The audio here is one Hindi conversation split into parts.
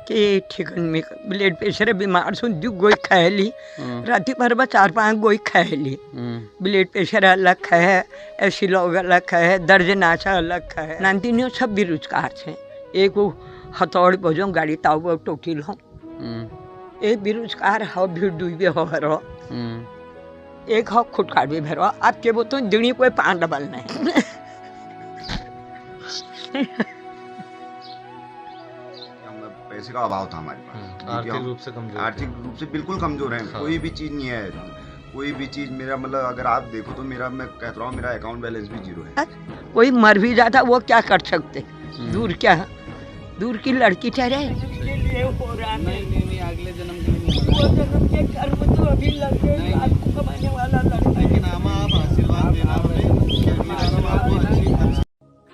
के ठिकन में ब्लड प्रेशर बीमार सुन दु गोई खायली राती भर बा 4-5 गोई खायली ब्लड प्रेशर अलग है ऐसी लोग अलग है दर्द नाचा अलग है नानतीनियों सब बेरोजगार छे एक वो हथौड़ी बजो गाड़ी ताव टोटी लो एक बेरोजगार हो भीड़ डूबे हो हरो एक हो खुटकार भी भरो आपके वो तो दिनी कोई पान डबल नहीं पैसे का अभाव था हमारे पास, आर्थिक रूप से बिल्कुल कमजोर है। कोई भी चीज नहीं है, कोई भी चीज मेरा मतलब अगर आप देखो तो मेरा मैं कहता हूँ मेरा अकाउंट बैलेंस भी 0 है। कोई मर भी जाता वो क्या कर सकते, दूर क्या दूर की लड़की ठहरे नहीं अगले जन्म के कर्म तो अभी लग गए आपको कमाने वाला लड़का है नाम आप आशीर्वाद देना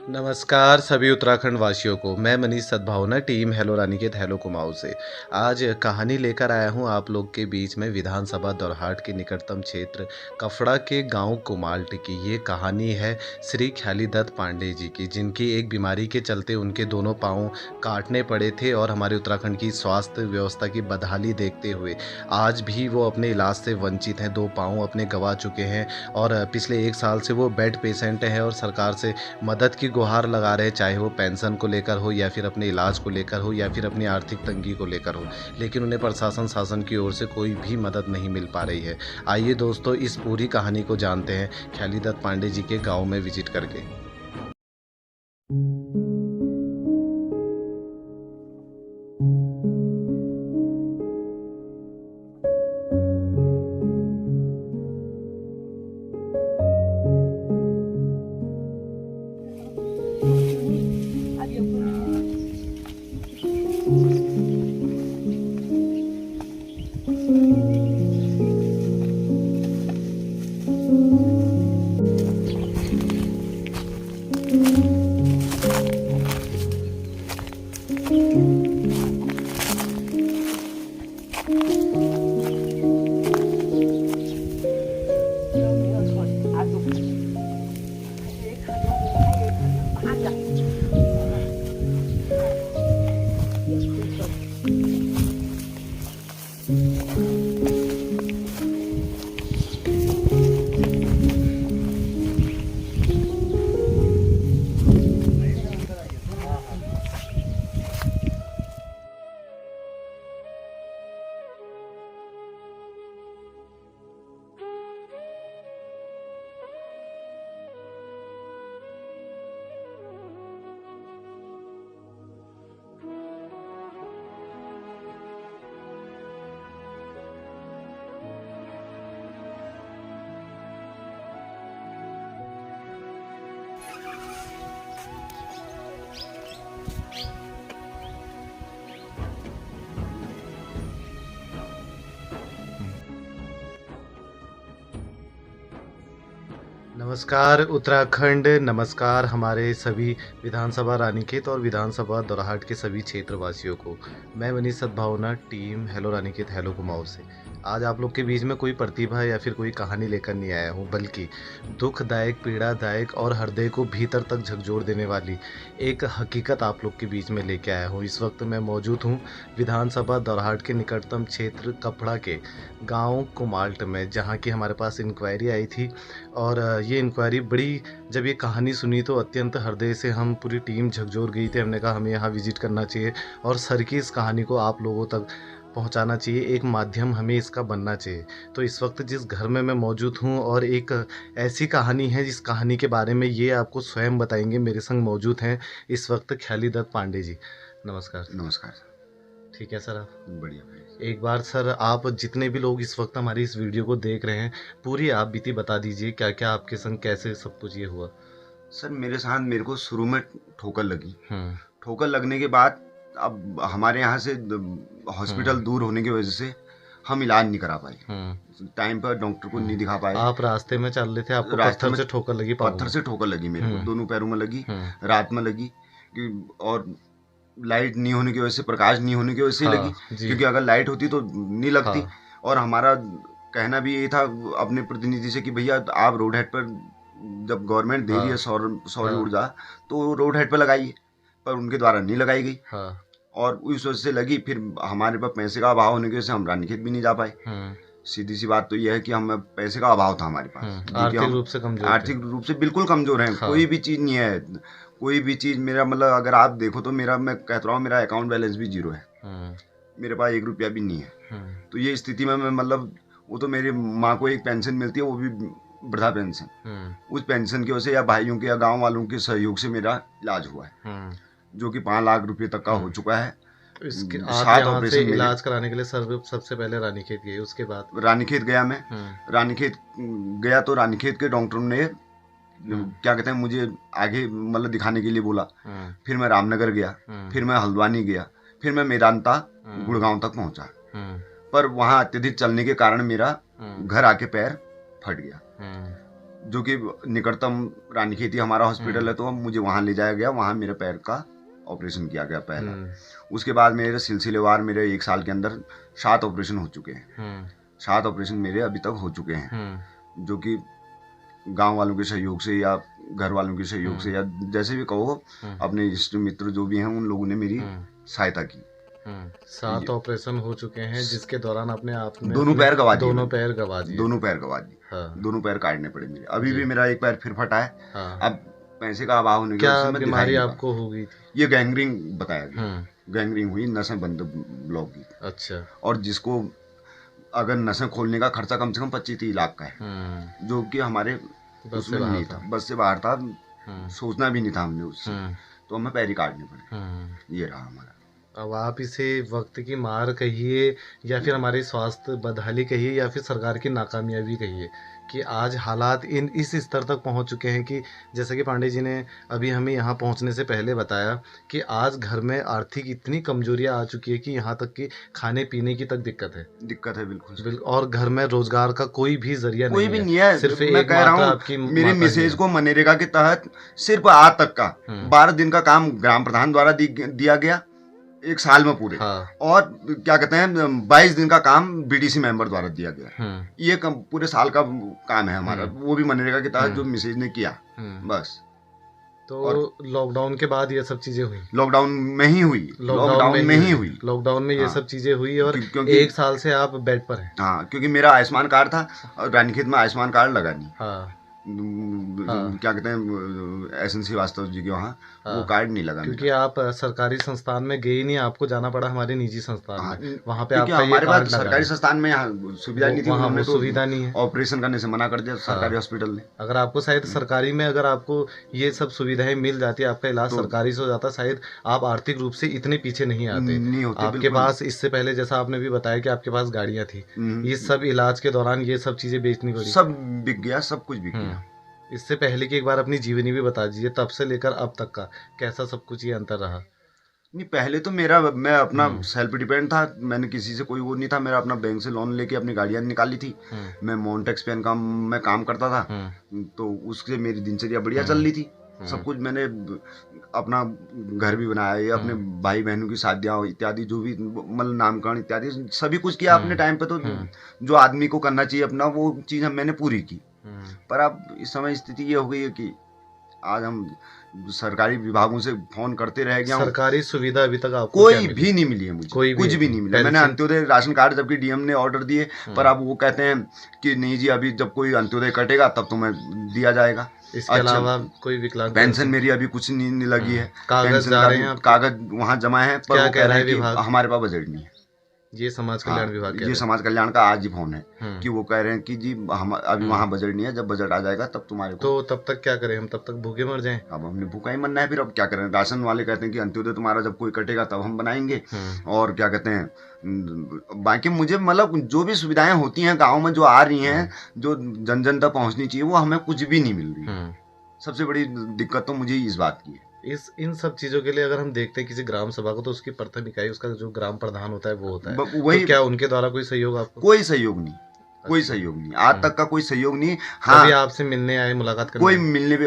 नमस्कार सभी उत्तराखंड वासियों को, मैं मनीष सद्भावना team hello Ranikhet hello Kumaon से आज कहानी लेकर आया हूं आप लोग के बीच में विधानसभा दौरहाट के निकटतम क्षेत्र कफड़ा के गांव कुमाल्ट की। ये कहानी है श्री ख्याली दत्त पांडे जी की, जिनकी एक बीमारी के चलते उनके दोनों पांव काटने पड़े थे और हमारे उत्तराखंड की स्वास्थ्य व्यवस्था की बदहाली देखते हुए आज भी वो अपने इलाज से वंचित हैं। 2 पांव अपने गंवा चुके हैं और पिछले 1 साल से वो बेड पेशेंट हैं और सरकार से मदद की गुहार लगा रहे, चाहे वो पेंशन को लेकर हो या फिर अपने इलाज को लेकर हो या फिर अपनी आर्थिक तंगी को लेकर हो, लेकिन उन्हें प्रशासन शासन की ओर से कोई भी मदद नहीं मिल पा रही है। आइए दोस्तों इस पूरी कहानी को जानते हैं ख्याली दत्त पांडे जी के गांव में विजिट करके। नमस्कार उत्तराखंड, नमस्कार हमारे सभी विधानसभा रानीखेत और विधानसभा दौराहाट के सभी क्षेत्रवासियों को। मैं मनीष सद्भावना team hello Ranikhet hello Kumaon से आज आप लोग के बीच में कोई प्रतिभा या फिर कोई कहानी लेकर नहीं आया हूं, बल्कि दुखदायक, पीड़ादायक और हृदय को भीतर तक झकझोर देने वाली एक हकीकत आप लोग के बीच में लेके आया हूं। इस वक्त मैं मौजूद हूं विधानसभा दौराहाट के निकटतम क्षेत्र कपड़ा के गांव कुमाल्ट में, जहां की हमारे पास इंक्वायरी आई थी और ये इंक्वायरी बड़ी, जब ये कहानी सुनी तो अत्यंत हृदय से हम पूरी टीम झकझोर गई थी। हमने कहा हमें यहाँ विजिट करना चाहिए और सर की इस कहानी को आप लोगों तक पहुंचाना चाहिए, एक माध्यम हमें इसका बनना चाहिए। तो इस वक्त जिस घर में मैं मौजूद हूं और एक ऐसी कहानी है जिस कहानी के बारे में ये आपको स्वयं बताएंगे, मेरे संग मौजूद हैं इस वक्त ख्याली दत्त पांडे जी। नमस्कार। नमस्कार। ठीक है सर, आप बढ़िया। एक बार सर आप जितने भी लोग इस वक्त हमारी इस वीडियो को देख रहे हैं पूरी आप बीती बता दीजिए, क्या क्या आपके संग कैसे सब कुछ ये हुआ। सर मेरे साथ मेरे को शुरू में ठोकर लगी। ठोकर लगने के बाद अब हमारे यहाँ से हॉस्पिटल दूर होने की वजह से हम इलाज नहीं करा पाए, टाइम पर डॉक्टर को नहीं दिखा पाए। आप रास्ते में चल रहे थे, आपको पत्थर से ठोकर लगी? पत्थर से ठोकर लगी मेरे को, दोनों पैरों में लगी, रात में लगी और लाइट नहीं होने की वजह से, प्रकाश नहीं होने की वजह से लगी, क्योंकि अगर लाइट होती तो नहीं लगती। और हमारा कहना भी यही था अपने प्रतिनिधि से कि भैया आप रोड हेड पर, जब गवर्नमेंट दे रही है सौर ऊर्जा तो रोड हेड पर लगाइए, पर उनके द्वारा नहीं लगाई गई। और उस वजह से लगी। फिर हमारे पास पैसे का अभाव होने की वजह से हम रानीखेत भी नहीं जा पाए। सीधी सी बात तो यह है कि हम पैसे का अभाव था हमारे पास, आर्थिक रूप से कमजोर थे। आर्थिक रूप से बिल्कुल कमजोर है। कोई भी चीज नहीं है, कोई भी चीज मेरा मतलब अगर आप देखो तो मेरा, मैं कहता हूँ मेरा अकाउंट बैलेंस भी 0 है, मेरे पास 1 रुपया भी नहीं है। तो ये स्थिति में मैं मतलब, वो तो मेरी माँ को एक पेंशन मिलती है, वो भी वृद्धा पेंशन, उस पेंशन की वजह से या भाइयों के या गाँव वालों के सहयोग से मेरा इलाज हुआ है, जो कि 5 लाख रुपए तक का हो चुका है। इसके 7 यहाँ से ऑपरेशन इलाज कराने के लिए सबसे पहले रानीखेत गए, उसके बाद रानीखेत गया मैं। रानीखेत गया तो रानीखेत के डॉक्टरों ने क्या कहते हैं मुझे आगे मतलब दिखाने के लिए बोला। फिर मैं रामनगर गया, फिर मैं हल्द्वानी गया, फिर मैं मेदांता गुड़गांव तक पहुंचा। पर वहां अत्यधिक चलने के कारण मेरा घर आके पैर फट गया, जो कि निकटतम रानीखेत ही हमारा हॉस्पिटल है, तो मुझे वहां ले जाया गया। वहां मेरे पैर का ऑपरेशन किया गया पहला। उसके बाद मेरे सिलसिलेवार मेरे 1 साल के अंदर 7 ऑपरेशन हो चुके हैं। 7 ऑपरेशन मेरे अभी तक हो चुके हैं, जो कि गांव वालों के सहयोग से या घर वालों के सहयोग से या जैसे भी कहो, अपने इष्ट मित्र जो भी हैं उन लोगों ने मेरी सहायता की। 7 ऑपरेशन हो चुके हैं, जिसके दौरान अपने आप में दोनों पैर गवा दिए। दोनों पैर गवा दिए। दोनों पैर काटने पड़े मेरे। अभी भी मेरा एक पैर फिर फटा है। अब पैसे का अभाव होने की क्या बीमारी आपको हो गई थी? ये गैंग्रीन बताया गया। गैंग्रीन हुई, नसें बंद ब्लॉक की। अच्छा। और जिसको अगर नसें खोलने का खर्चा कम से कम 25-30 लाख का है, जो कि हमारे उसमें नहीं था, बस से बाहर था, सोचना भी नहीं था हमने उससे। तो हमें पैर ही काटने पड़े। ये रहा हमारा। अब आप इसे वक्त की मार कहिए या फिर हमारे स्वास्थ्य बदहाली कहिए या फिर सरकार की नाकामयाबी कहिए, कि आज हालात इस स्तर तक पहुंच चुके हैं कि जैसा कि पांडे जी ने अभी हमें यहाँ पहुंचने से पहले बताया कि आज घर में आर्थिक इतनी कमजोरियां आ चुकी है कि यहाँ तक कि खाने पीने की तक दिक्कत है। बिल्कुल। और घर में रोजगार का कोई भी जरिया नहीं है। सिर्फ मैं कह रहा हूँ आपकी मेरी मिसेज को मनरेगा के तहत सिर्फ आज तक का 12 दिन का काम ग्राम प्रधान द्वारा दिया गया 1 साल में पूरे। और क्या कहते हैं 22 दिन का काम बीडीसी मेंबर द्वारा दिया गया। ये पूरे साल का काम है हमारा, वो भी मनरेगा के तहत जो मिसेज ने किया, बस। तो लॉकडाउन के बाद ये सब चीजें हुई? लॉकडाउन में ही हुई। लॉकडाउन में ये सब चीजें हुई और 1 साल से आप बेड पर हैं। हाँ, क्योंकि मेरा आयुष्मान कार्ड था और रानीखेत में आयुष्मान कार्ड लगा नहीं। क्या कहते हैं एस एन श्रीवास्तव जी के वहाँ वो कार्ड नहीं लगा, क्योंकि आप सरकारी संस्थान में गए नहीं, आपको जाना पड़ा हमारे निजी संस्थान में। वहाँ पे आपका हमारे पास सरकारी संस्थान में यहाँ सुविधा नहीं थी, वहाँ सुविधा नहीं है, ऑपरेशन करने से मना कर दिया सरकारी हॉस्पिटल ने। अगर आपको शायद सरकारी में अगर आपको ये सब सुविधाएं मिल जाती, आपका इलाज सरकारी से हो जाता, शायद आप आर्थिक रूप से इतने पीछे नहीं आते। आपके पास इससे पहले जैसा आपने भी बताया कि आपके पास गाड़ियाँ थी, ये सब इलाज के दौरान ये सब चीजें बेचनी पड़ी? सब बिक गया, सब कुछ बिक गया। इससे पहले की एक बार अपनी जीवनी भी बता दीजिए, तब से लेकर अब तक का कैसा सब कुछ ये अंतर रहा? नहीं, पहले तो मैं अपना सेल्फ डिपेंड था, मैंने किसी से कोई वो नहीं था। मेरा अपना बैंक से लोन लेके अपनी गाड़ियाँ निकाली थी। मैं मोन्टेक्स पेन का मैं काम करता था, तो उससे मेरी दिनचर्या बढ़िया चल रही थी। सब कुछ मैंने अपना घर भी बनाया, ये अपने भाई बहनों की शादियाँ इत्यादि जो भी मतलब नामकरण इत्यादि सभी कुछ किया अपने टाइम पे। तो जो आदमी को करना चाहिए अपना, वो चीज़ मैंने पूरी की। पर अब इस समय स्थिति ये हो गई है कि आज हम सरकारी विभागों से फोन करते रह गया। सरकारी सुविधा अभी तक आपको कोई भी नहीं मिली है मुझे, कुछ भी नहीं मिला। मैंने अंत्योदय राशन कार्ड जबकि डीएम ने ऑर्डर दिए, पर अब वो कहते हैं कि नहीं जी, अभी जब कोई अंत्योदय कटेगा तब तुम्हें दिया जाएगा। इसके अलावा कोई विकलांग पेंशन मेरी अभी कुछ नहीं लगी है। कागज जा रहे हैं, कागज वहाँ जमा है, पर वो कह रहे हैं कि हमारे पास बजट नहीं है। ये समाज कल्याण विभाग, ये समाज कल्याण का आज ही फोन है कि वो कह रहे हैं कि जी हम अभी वहाँ बजट नहीं है, जब बजट आ जाएगा तब तुम्हारे को। तो तब तक क्या करें हम? तब तक भूखे मर जाएं? अब हमने भूखा ही मरना है। फिर अब क्या करें? राशन वाले कहते हैं कि अंत्योदय तुम्हारा जब कोई कटेगा तब हम बनाएंगे। और क्या कहते हैं बाकी मुझे मतलब जो भी सुविधाएं होती हैं गाँव में जो आ रही हैं, जो जन जन तक पहुँचनी चाहिए, वो हमें कुछ भी नहीं मिल रही। सबसे बड़ी दिक्कत तो मुझे इस बात की है। इन सब चीजों के लिए अगर हम देखते हैं किसी ग्राम सभा को, तो उसकी प्रथम इकाई उसका जो ग्राम प्रधान होता है वो होता है। वही तो क्या उनके द्वारा कोई सहयोग आपको? कोई सहयोग नहीं। कोई अच्छा। सहयोग नहीं, आज तक का कोई सहयोग नहीं। हाँ, कभी आपसे मिलने आए, मुलाकात करने कोई आए? मिलने पे,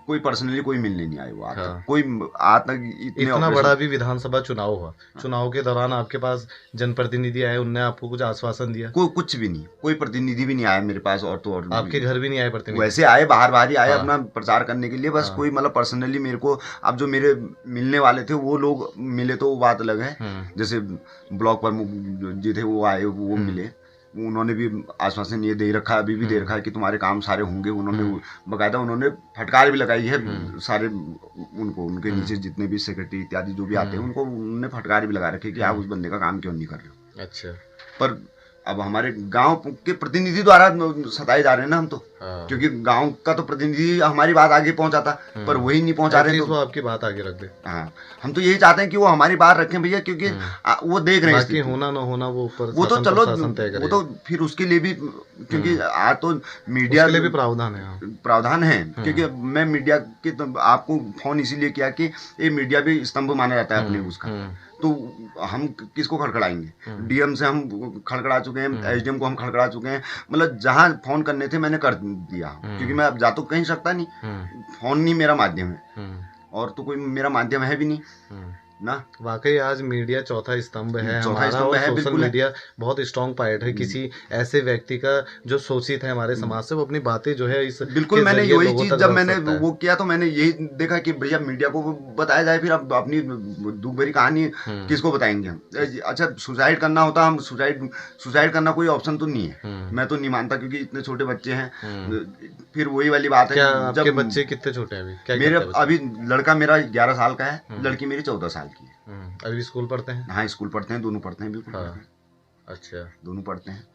कोई पर्सनली कोई मिलने नहीं आए वो आज हाँ। तक, कोई आज तक इतने इतना ऑपरेशन। बड़ा भी विधानसभा चुनाव हुआ, चुनाव के दौरान आपके पास जनप्रतिनिधि आए, उनने आपको कुछ आश्वासन दिया? कोई कुछ भी नहीं, कोई प्रतिनिधि भी नहीं आया मेरे पास, और तो और आपके घर भी नहीं आए प्रतिनिधि? वैसे आए, बाहर बाहर ही आए हाँ। अपना प्रचार करने के लिए, बस हाँ। कोई मतलब पर्सनली मेरे को, अब जो मेरे मिलने वाले थे वो लोग मिले तो वो बात अलग है। जैसे ब्लॉक प्रमुख जी थे वो आए, वो मिले, उन्होंने भी आश्वासन ये दे रखा है, अभी भी दे रखा है कि तुम्हारे काम सारे होंगे। उन्होंने बकायदा उन्होंने फटकार भी लगाई है सारे उनको, उनके नीचे जितने भी सेक्रेटरी इत्यादि जो भी आते हैं उनको उन्होंने फटकार भी लगा रखी कि आप उस बंदे का काम क्यों नहीं कर रहे हो। अच्छा। पर अब हमारे गांव के प्रतिनिधि द्वारा सताए जा रहे हैं ना हम तो, हाँ। क्योंकि गांव का तो प्रतिनिधि हमारी बात आगे पहुंचाता, पर वही नहीं पहुंचा रहे। वो आपकी बात आगे रख दे। हाँ, हम तो यही चाहते हैं कि वो हमारी बात रखें भैया, क्योंकि वो देख रहे हैं बाकी होना ना होना वो ऊपर वो तो शासन चलो, प्रशासन तय करेगा। वो तो फिर उसके लिए भी, क्योंकि आज तो मीडिया उसके लिए भी प्रावधान है। हाँ। प्रावधान है, क्योंकि मैं मीडिया के तो आपको फोन इसीलिए किया कि ये मीडिया भी स्तंभ माना जाता है अपने उसका, तो हम किसको खड़खड़ाएंगे? डीएम से हम खड़खड़ा चुके हैं, एसडीएम को हम खड़खड़ा चुके हैं, मतलब जहां फोन करने थे मैंने कर दिया, क्योंकि मैं अब जा तो कहीं सकता नहीं, फोन नहीं मेरा माध्यम है, और तो कोई मेरा माध्यम है भी नहीं ना। वाकई आज मीडिया चौथा स्तंभ है चौथा हमारा, स्तंभ और है, सोशल बिल्कुल है। मीडिया बहुत स्ट्रॉन्ग पार्ट है किसी ऐसे व्यक्ति का जो शोषित है हमारे समाज से, वो अपनी बातें जो है इस बिल्कुल। के मैंने जरिए यही लोगों चीज तक जब रख मैंने सकता है। वो किया तो मैंने यही देखा कि भैया मीडिया को बताया जाए, फिर अब अपनी दुख भरी कहानी किसको बताएंगे हम? अच्छा, सुसाइड करना होता, हम सुसाइड करना कोई ऑप्शन तो नहीं है, मैं तो नहीं मानता, क्योंकि इतने छोटे बच्चे हैं। फिर वही वाली बात है, क्या आपके जब बच्चे कितने छोटे हैं अभी? क्या मेरे करते हैं बच्चे? अभी लड़का मेरा 11 साल का है, लड़की मेरी 14 साल की है। अभी स्कूल पढ़ते हैं? हाँ, स्कूल पढ़ते हैं, दोनों पढ़ते हैं, बिल्कुल हाँ। पढ़ते हैं, अच्छा। दोनों पढ़ते हैं।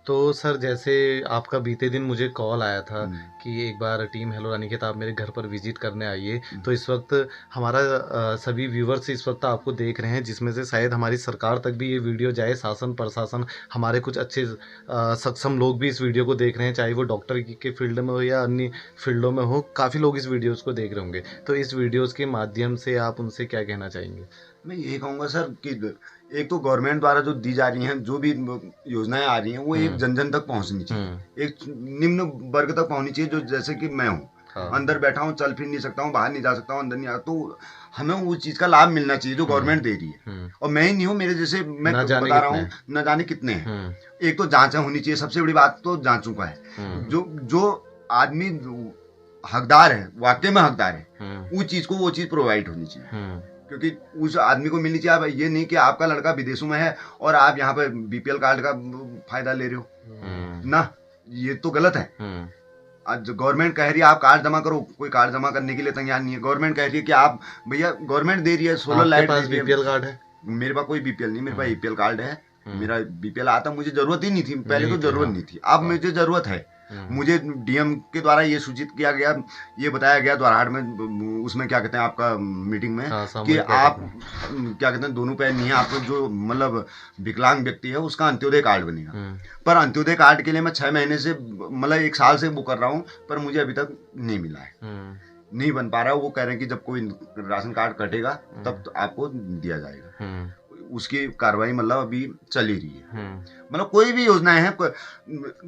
तो सर, जैसे आपका बीते दिन मुझे कॉल आया था कि एक बार टीम हेलो रानीखेत आप मेरे घर पर विजिट करने आइए, तो इस वक्त हमारा सभी व्यूवर्स इस वक्त आपको देख रहे हैं, जिसमें से शायद हमारी सरकार तक भी ये वीडियो जाए, शासन प्रशासन, हमारे कुछ अच्छे सक्षम लोग भी इस वीडियो को देख रहे हैं, चाहे वो डॉक्टर के फील्ड में हो या अन्य फील्डों में हो, काफ़ी लोग इस वीडियोज़ को देख रहे होंगे। तो इस वीडियोज़ के माध्यम से आप उनसे क्या कहना चाहेंगे? मैं यही कहूँगा सर कि एक तो गवर्नमेंट द्वारा जो दी जा रही हैं, जो भी योजनाएं आ रही हैं, वो एक जन जन तक पहुंचनी चाहिए, एक निम्न वर्ग तक पहुंचनी चाहिए, जो जैसे कि मैं हूँ, हाँ। अंदर बैठा हूँ, चल फिर नहीं सकता हूँ, बाहर नहीं जा सकता हूँ, अंदर नहीं आ, तो हमें उस चीज़ का लाभ मिलना चाहिए जो गवर्नमेंट दे रही है। और मैं ही नहीं हूँ, मेरे जैसे मैं बता रहा हूँ, न जाने कितने हैं। एक तो जाँचें होनी चाहिए, सबसे बड़ी बात तो जाँचों का है। जो आदमी हकदार है, वाकई में हकदार है, उस चीज़ को वो चीज़ प्रोवाइड होनी चाहिए, क्योंकि उस आदमी को मिलनी चाहिए। अब ये नहीं कि आपका लड़का विदेशों में है और आप यहाँ पे बीपीएल कार्ड का फायदा ले रहे हो ना, ये तो गलत है। आज गवर्नमेंट कह रही है आप कार्ड जमा करो, कोई कार्ड जमा करने के लिए तैयार नहीं है। गवर्नमेंट कह रही है कि आप भैया, गवर्नमेंट दे रही है सोलर लाइट, बीपीएल कार्ड है? मेरे पास कोई बीपीएल नहीं, मेरे पास एपीएल कार्ड है। मेरा बीपीएल आता, मुझे जरूरत ही नहीं थी पहले, तो जरूरत नहीं थी, अब मुझे जरूरत है। मुझे डीएम के द्वारा ये सूचित किया गया, ये बताया गया द्वारहाट में, उसमें क्या कहते हैं आपका मीटिंग में, कि आप क्या कहते हैं दोनों पैर नहीं है, आपको जो मतलब विकलांग व्यक्ति है उसका अंत्योदय कार्ड बनेगा। पर अंत्योदय कार्ड के लिए मैं 6 महीने से, मतलब 1 साल से वो कर रहा हूँ, पर मुझे अभी तक नहीं मिला है, नहीं बन पा रहा है। वो कह रहे हैं कि जब कोई राशन कार्ड कटेगा तब तो आपको दिया जाएगा। उसकी कार्रवाई मतलब अभी चल ही रही है। मतलब कोई भी योजनाएं हैं,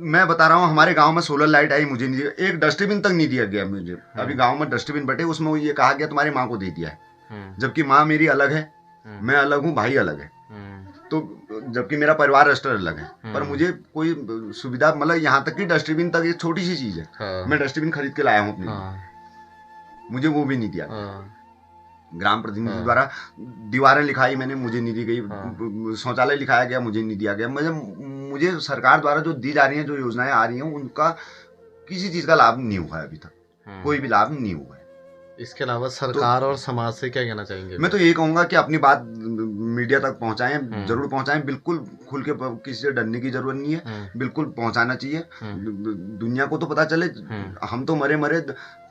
मैं बता रहा हूँ, हमारे गांव में सोलर लाइट आई, मुझे नहीं, एक डस्टबिन तक नहीं दिया गया मुझे। अभी गांव में डस्टबिन बटे, उसमें ये कहा गया तुम्हारी माँ को दे दिया है, जबकि माँ मेरी अलग है, मैं अलग हूँ, भाई अलग है, तो जबकि मेरा परिवार रजिस्टर अलग है, पर मुझे कोई सुविधा, मतलब यहाँ तक कि डस्टबिन तक, ये छोटी सी चीज है, मैं डस्टबिन खरीद के लाया हूँ अपने, मुझे वो भी नहीं दिया। ग्राम प्रतिनिधि द्वारा दीवारें लिखाई मैंने, मुझे नहीं दी गई। शौचालय लिखाया गया, मुझे नहीं दिया गया। मुझे सरकार द्वारा जो दी जा रही हैं, जो योजनाएं आ रही हैं, उनका किसी चीज का लाभ नहीं हुआ है अभी तक, कोई भी लाभ नहीं हुआ है। इसके अलावा सरकार और समाज से क्या कहना चाहेंगे? मैं तो यही कहूंगा कि अपनी बात मीडिया तक पहुंचाएं, जरूर पहुंचाएं, बिल्कुल खुल के, किसी से डरने की जरूरत नहीं है, बिल्कुल पहुंचाना चाहिए। दुनिया को तो पता चले, हम तो मरे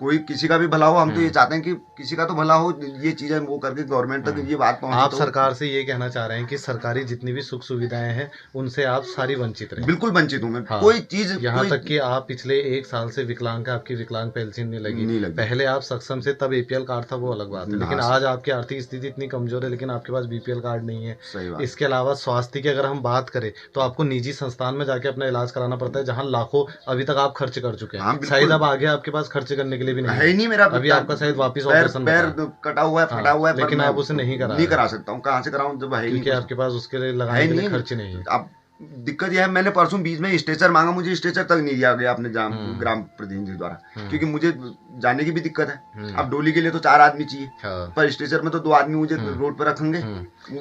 कोई किसी का भी भला हो, हम तो ये चाहते हैं कि किसी का तो भला हो, ये चीजें वो करके गवर्नमेंट तक ये बात पहुंचे। आप तो सरकार से ये कहना चाह रहे हैं कि सरकारी जितनी भी सुख सुविधाएं हैं उनसे आप सारी वंचित रहे। बिल्कुल वंचित हूँ मैं। हाँ, कोई चीज यहाँ कोई तक कि आप पिछले 1 साल से विकलांग का आपकी विकलांग पेंशन नहीं नहीं लगी। लगी। पहले आप सक्षम से तब APL कार्ड था, वो अलग बात है, लेकिन हाँ, आज आपकी आर्थिक स्थिति इतनी कमजोर है लेकिन आपके पास BPL कार्ड नहीं है। सही बात। इसके अलावा स्वास्थ्य की अगर हम बात करें तो आपको निजी संस्थान में जाके अपना इलाज कराना पड़ता है, जहाँ लाखों अभी तक आप खर्च कर चुके हाँ, हैं। बिल्कुल। शायद अब आगे आपके पास खर्च करने के लिए भी नहीं है ही नहीं मेरा। अभी आपका शायद वापस पैर ऑपरेशन कटा हुआ है, फटा हुआ है, पर लेकिन मैं आप उसे नहीं करा सकता हूँ। कहाँ से कराऊँ जब है ही क्योंकि नहीं, आपके पास उसके लिए लगाने के लिए खर्च नहीं है। अब दिक्कत यह है, मैंने परसों बीच में स्ट्रेचर मांगा, मुझे स्ट्रेचर तक नहीं दिया गया अपने ग्राम प्रतिनिधि द्वारा, क्योंकि मुझे जाने की भी दिक्कत है। अब डोली के लिए तो 4 आदमी चाहिए, पर स्ट्रेचर में तो 2 आदमी मुझे रोड पर रखेंगे।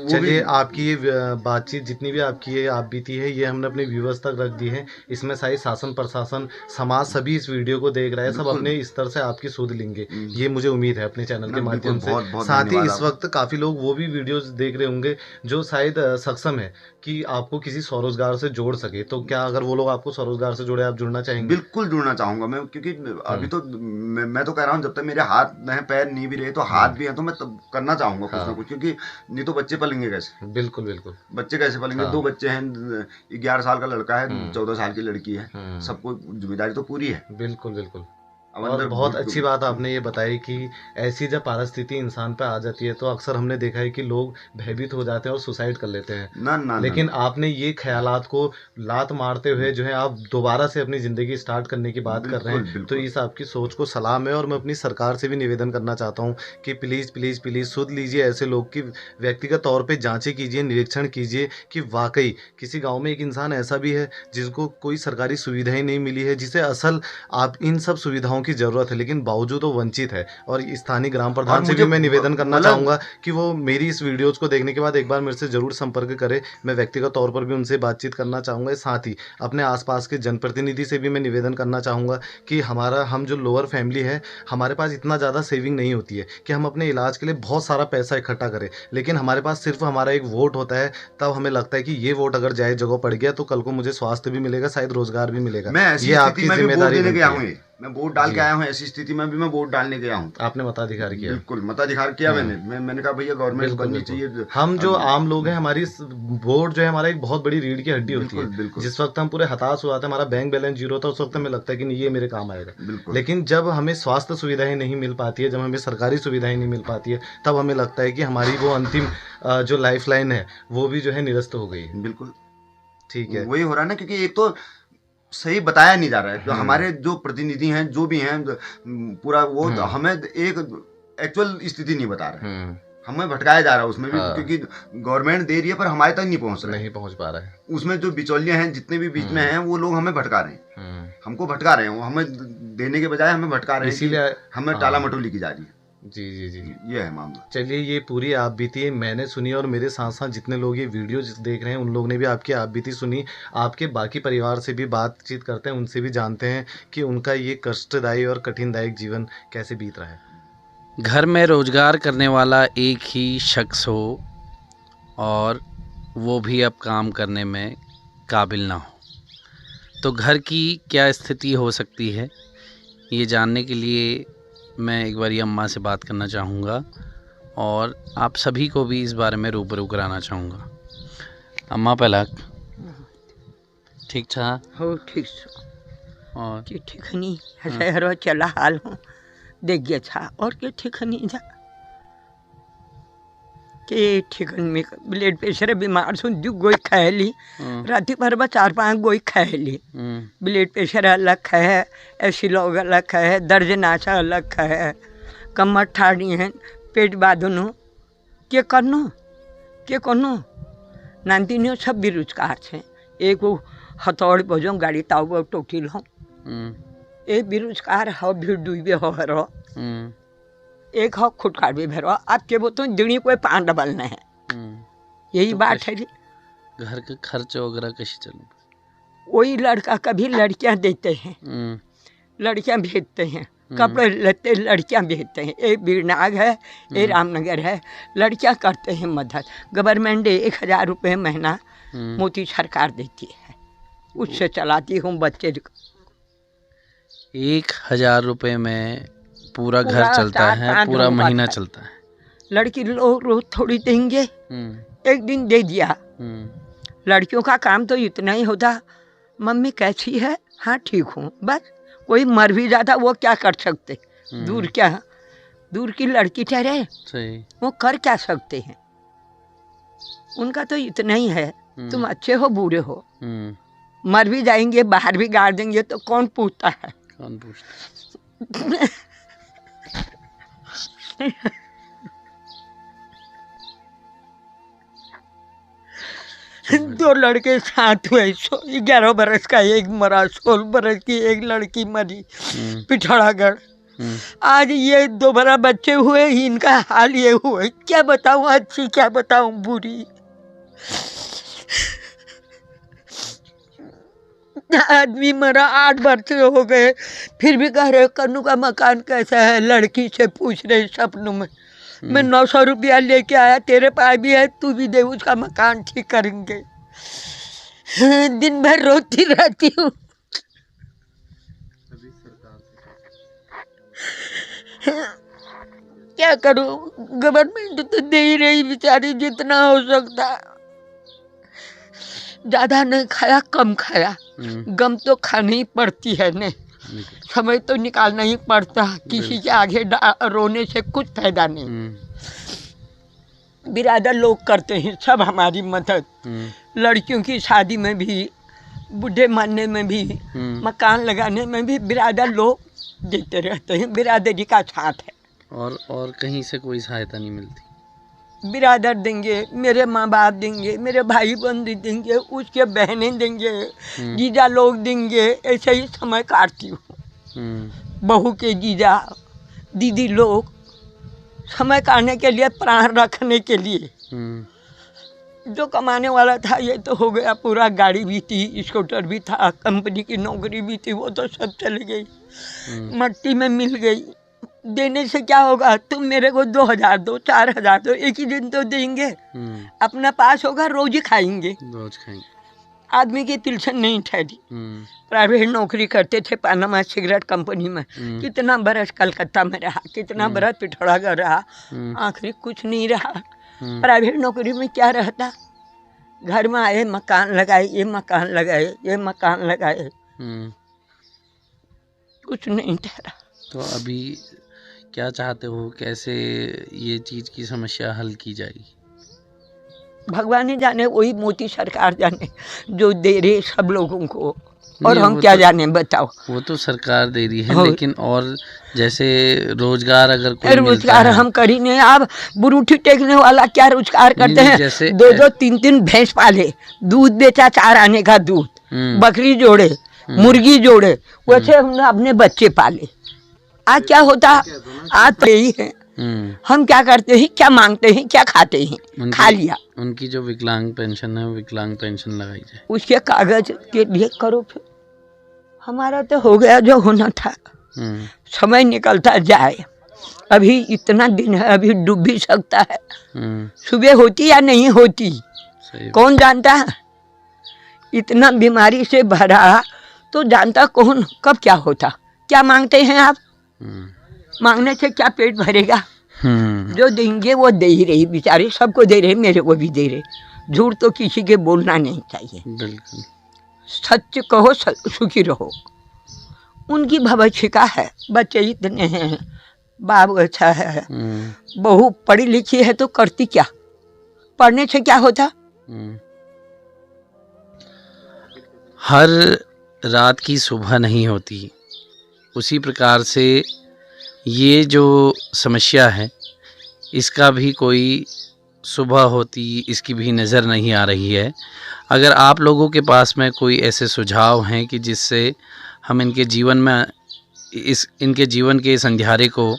चलिए, आपकी ये बातचीत जितनी भी आपकी ये आप बीती है ये हमने अपने व्यूवर्स तक रख दी है। इसमें सारी शासन प्रशासन समाज सभी इस वीडियो को देख रहे हैं, सब अपने स्तर से आपकी सुध लेंगे, ये मुझे उम्मीद है अपने चैनल के माध्यम से। साथ ही इस वक्त काफी लोग वो भी वीडियोस देख रहे होंगे जो शायद सक्षम है कि आपको किसी स्वरोजगार से जोड़ सके, तो क्या अगर वो लोग आपको स्वरोजगार से जोड़े, आप जुड़ना चाहेंगे? बिल्कुल जुड़ना चाहूंगा मैं, क्योंकि अभी तो मैं तो कह रहा हूँ जब तक मेरे हाथ में पैर नहीं भी रहे तो हाथ भी है, तो मैं करना चाहूंगा कुछ ना कुछ, क्योंकि नहीं तो बच्चे पलेंगे कैसे? बिल्कुल बिल्कुल, बच्चे कैसे पलेंगे? 2 बच्चे हैं, 11 साल का लड़का है, 14 साल की लड़की है, सबको जिम्मेदारी तो पूरी है। बिल्कुल बिल्कुल। और बहुत अच्छी बात आपने ये बताई कि ऐसी जब परिस्थिति इंसान पे आ जाती है तो अक्सर हमने देखा है कि लोग भयभीत हो जाते हैं और सुसाइड कर लेते हैं। लेकिन आपने ये ख्यालात को लात मारते हुए जो है आप दोबारा से अपनी ज़िंदगी स्टार्ट करने की बात कर रहे हैं, तो इस आपकी सोच को सलाम है। और मैं अपनी सरकार से भी निवेदन करना चाहता हूँ कि प्लीज़ प्लीज़ प्लीज़ सुध लीजिए ऐसे लोग की, व्यक्तिगत तौर पर जाँचें कीजिए, निरीक्षण कीजिए कि वाकई किसी गाँव में एक इंसान ऐसा भी है जिसको कोई सरकारी सुविधाएँ नहीं मिली है, जिसे असल आप इन सब सुविधाओं की जरूरत है, लेकिन बावजूद वो वंचित है। और स्थानीय ग्राम प्रधान से भी मैं निवेदन करना चाहूंगा कि वो मेरी इस वीडियोस को देखने के बाद एक बार मेरे से जरूर संपर्क करें, मैं व्यक्तिगत तौर पर भी उनसे बातचीत करना चाहूंगा। साथ ही अपने आसपास के जनप्रतिनिधि से भी मैं निवेदन करना चाहूंगा कि हम जो लोअर फैमिली है, हमारे पास इतना ज़्यादा सेविंग नहीं होती है कि हम अपने इलाज के लिए बहुत सारा पैसा इकट्ठा करें, लेकिन हमारे पास सिर्फ हमारा एक वोट होता है। तब हमें लगता है कि ये वोट अगर जायज जगह पड़ गया तो कल को मुझे स्वास्थ्य भी मिलेगा, शायद रोजगार भी मिलेगा। ये आपकी जिम्मेदारी। मैं वोट डाल के आया हूँ, ऐसी स्थिति में भी मैं वोट डालने गया हूँ। आपने मताधिकार किया? बिल्कुल मताधिकार किया मैंने कहा भैया गवर्नमेंट बननी चाहिए। हम जो आम लोग हैं, हमारी वोट जो है हमारा एक बहुत बड़ी रीढ़ की हड्डी होती है। जिस वक्त हम पूरे हताश हुआ था, हमारा बैंक बैलेंस 0 था, उस वक्त हमें लगता है कि नहीं ये मेरे काम आएगा। लेकिन जब हमें स्वास्थ्य सुविधाएं नहीं मिल पाती है, जब हमें सरकारी सुविधाएं नहीं मिल पाती है, तब हमें लगता है कि हमारी वो अंतिम जो लाइफ लाइन है वो भी जो है निरस्त हो गई। बिल्कुल ठीक है, वही हो रहा है ना, क्योंकि एक तो सही बताया नहीं जा रहा है। जो हमारे जो प्रतिनिधि हैं, जो भी हैं, पूरा वो हमें एक एक्चुअल स्थिति नहीं बता रहे, हमें भटकाया जा रहा है उसमें भी, क्योंकि गवर्नमेंट दे रही है पर हमारे तक नहीं पहुंच पा रहा है। उसमें जो बिचौलिए हैं जितने भी बीच में हैं, वो लोग हमें भटका रहे हैं, हमको भटका रहे हैं, वो हमें देने के बजाय हमें भटका रहे हैं, इसीलिए हमें टाला मटोली की जा रही है। जी जी जी, ये है मामला। चलिए, ये पूरी आप बीती मैंने सुनी और मेरे साथ साथ जितने लोग ये वीडियो देख रहे हैं उन लोग ने भी आपकी आप बीती सुनी। आपके बाकी परिवार से भी बातचीत करते हैं, उनसे भी जानते हैं कि उनका ये कष्टदायी और कठिनदायक जीवन कैसे बीत रहा है। घर में रोजगार करने वाला एक ही शख्स हो और वो भी अब काम करने में काबिल ना हो, तो घर की क्या स्थिति हो सकती है, ये जानने के लिए मैं एक बार अम्मा से बात करना चाहूँगा और आप सभी को भी इस बारे में रूबरू कराना चाहूँगा। अम्मा पहला ठीक था? हो ठीक और ठीक नहीं हरो चला हाल हूँ देख गया था और के ठीक नहीं जा के ठीक में ब्लड प्रेशर बीमार सुन दू गोई खाए ली राती भर 4-5 गोई खाए ली। ब्लड प्रेशर अलग है, ऐसी लोग अलग है, दर्द नाचा अलग है, कमर ठाड़ी है, पेट बाधुनु के करनो नानतीनियों सब बेरोजगार है। एक वो हथौड़ बजो गाड़ी ताऊ टोटी लो, एक बेरोजगार हो भीड़ डूबे हो हरो, एक हो खुटकार भी भरो, आपके वो तो दिनी कोई 5 डबल नहीं है। यही तो बात है जी। घर का खर्च वगैरह कैसे चलू? वही लड़का कभी लड़कियां देते हैं, लड़कियां भेजते हैं, कपड़े लेते लड़कियां भेजते हैं। एक बीरनाग है, एक रामनगर है, लड़कियां करते हैं मदद। गवर्नमेंट 1000 रुपये महीना मोदी सरकार देती है, उससे चलाती हूँ बच्चे। 1000 रुपये में पूरा घर पूरा चलता 4-5 है, पूरा लोगों का महीना घर। चलता है। लड़की लोग रोज थोड़ी देंगे, एक दिन दे दिया। लड़कियों का काम तो इतना ही होता, मम्मी कैसी है, हाँ ठीक हूँ, बस। कोई मर भी जाता वो क्या कर सकते, दूर क्या, दूर की लड़की ठहरे, सही। वो कर क्या सकते हैं। उनका तो इतना ही है, तुम अच्छे हो बुरे हो, मर भी जाएंगे, बाहर भी गाड़ देंगे तो कौन पूछता है। कौन पूछता? दो लड़के साथ हुए, 11 बरस का एक मरा, 16 बरस की एक लड़की मरी पिछड़ागढ़। आज ये दोबारा बच्चे हुए, इनका हाल ये हुआ, क्या बताऊं अच्छी क्या बताऊं बुरी। आदमी मरा 8 वर्ष हो गए, फिर भी कह रहे कन्नू का मकान कैसा है, लड़की से पूछ रहे सपनों में। मैं 900 रुपया लेके आया, तेरे पास भी है, तू भी दे, उसका मकान ठीक करेंगे। दिन भर रोती रहती हूँ। क्या करूँ, गवर्नमेंट तो दे ही रही बेचारी जितना हो सकता। ज्यादा नहीं खाया, कम खाया, गम तो खानी ही पड़ती है ने, समय तो निकालना ही पड़ता। किसी के आगे रोने से कुछ फायदा नहीं। बिरादर लोग करते हैं सब हमारी मदद, लड़कियों की शादी में भी, बूढ़े मानने में भी, मकान लगाने में भी बिरादर लोग देते रहते हैं। बिरादरी का साथ है। और कहीं से कोई सहायता नहीं मिलती? बिरादर देंगे, मेरे माँ बाप देंगे, मेरे भाई बंधु देंगे, उसके बहनें देंगे, जीजा लोग देंगे, ऐसे ही समय काटती हूँ। बहू के जीजा दीदी लोग समय काटने के लिए, प्राण रखने के लिए। जो कमाने वाला था ये तो हो गया पूरा, गाड़ी भी थी, स्कूटर भी था, कंपनी की नौकरी भी थी, वो तो सब चली गई, मट्टी में मिल गई। देने से क्या होगा, तुम मेरे को 2000 दो, 4000 दो, एक ही दिन तो देंगे। अपना पास होगा, रोज ही खाएंगे। आदमी की पेंशन नहीं ठहरी। प्राइवेट नौकरी करते थे पानामा सिगरेट कंपनी में, कितना बरस कलकत्ता में रहा, कितना बरस पिथौरागढ़ रहा, आखिरी कुछ नहीं रहा। प्राइवेट नौकरी में क्या रहता, घर में आए मकान लगाए, ये मकान लगाए, ये मकान लगाए, कुछ नहीं ठहरा। तो अभी क्या चाहते हो, कैसे ये चीज़ की समस्या हल की जाएगी? भगवान ही जाने, वही मोदी सरकार जाने जो दे रहे सब लोगों को, और हम क्या जाने, बताओ। वो तो सरकार दे रही है, लेकिन और जैसे रोजगार अगर कोई रोजगार हम करी नहीं। अब बुरूठी टेकने वाला क्या रोजगार करते हैं, जैसे 2-2 3-3 भैंस पाले, दूध बेचा, 4 आने का दूध, बकरी जोड़े, मुर्गी जोड़े, वैसे हमने अपने बच्चे पाले। आज क्या होता, आज तो यही है। हम क्या करते हैं, क्या मांगते हैं, क्या खाते हैं, खा लिया। उनकी जो विकलांग पेंशन है, विकलांग पेंशन लगाई जाए, उसके कागज के लिए करो। फिर हमारा तो हो गया जो होना था, समय निकलता जाए। अभी इतना दिन है, अभी डूब भी सकता है, सुबह होती या नहीं होती कौन जानता है। इतना बीमारी से भरा तो जानता कौन कब क्या होता। क्या मांगते हैं आप, मांगने से क्या पेट भरेगा। जो देंगे वो दे ही रही, बेचारे सबको दे रहे, मेरे को भी दे रहे। झूठ तो किसी के बोलना नहीं चाहिए, बिल्कुल सच कहो, सुखी रहो। उनकी भविष्यका है, बच्चे इतने हैं, बाप अच्छा है, बहू पढ़ी लिखी है तो करती क्या, पढ़ने से क्या होता। हर रात की सुबह नहीं होती, उसी प्रकार से ये जो समस्या है इसका भी कोई सुबह होती, इसकी भी नज़र नहीं आ रही है। अगर आप लोगों के पास में कोई ऐसे सुझाव हैं कि जिससे हम इनके जीवन में इनके जीवन के इस अंधियारे को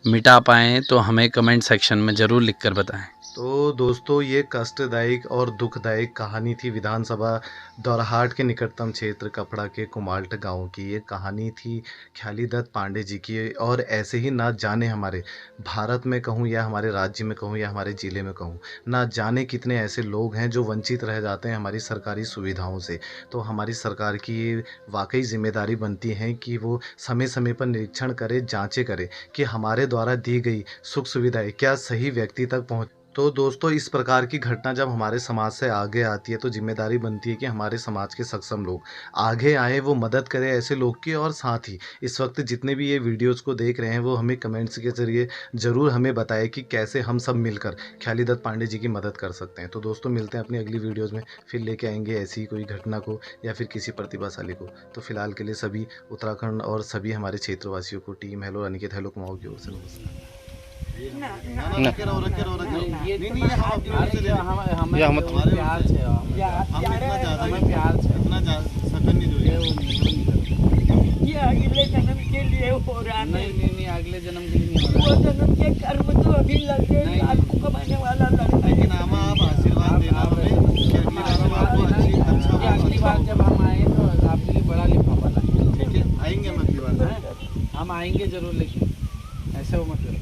मिटा पाएँ, तो हमें कमेंट सेक्शन में ज़रूर लिखकर बताएं। तो दोस्तों ये कष्टदायक और दुखदायक कहानी थी विधानसभा दौराहाट के निकटतम क्षेत्र कपड़ा के कुमाल्ट गांव की। ये कहानी थी ख्याली दत्त पांडे जी की। और ऐसे ही ना जाने हमारे भारत में कहूँ या हमारे राज्य में कहूँ या हमारे ज़िले में कहूँ, ना जाने कितने ऐसे लोग हैं जो वंचित रह जाते हैं हमारी सरकारी सुविधाओं से। तो हमारी सरकार की ये वाकई जिम्मेदारी बनती है कि वो समय समय पर निरीक्षण करे, जाँचें करे कि हमारे द्वारा दी गई सुख सुविधाएँ क्या सही व्यक्ति तक पहुँच। तो दोस्तों इस प्रकार की घटना जब हमारे समाज से आगे आती है तो जिम्मेदारी बनती है कि हमारे समाज के सक्षम लोग आगे आए, वो मदद करें ऐसे लोग की। और साथ ही इस वक्त जितने भी ये वीडियोस को देख रहे हैं वो हमें कमेंट्स के ज़रिए ज़रूर हमें बताएं कि कैसे हम सब मिलकर ख्याली दत्त पांडे जी की मदद कर सकते हैं। तो दोस्तों मिलते हैं अपनी अगली वीडियोज़ में, फिर लेके आएंगे ऐसी ही कोई घटना को या फिर किसी प्रतिभाशाली को। तो फिलहाल के लिए सभी उत्तराखंड और सभी हमारे क्षेत्रवासियों को team hello Ranikhet hello Kumaon की ओर से नमस्कार। ये अगले जन्म के लिए हो रहा है। नहीं अगले जन्म के लिए नहीं वो जन्म के कर्म तो अभी लगे, आपको कमाने वाला लड़का। लेकिन आप आशीर्वाद देना हमें कि अगली बार हम आपको अच्छा अगली बार जब हम आए तो आपके लिए बड़ा लिफाफा लाएंगे। ठीक है, आएंगे हम अगली बार। हम आएंगे जरूर, लेकिन ऐसे वो मत करो।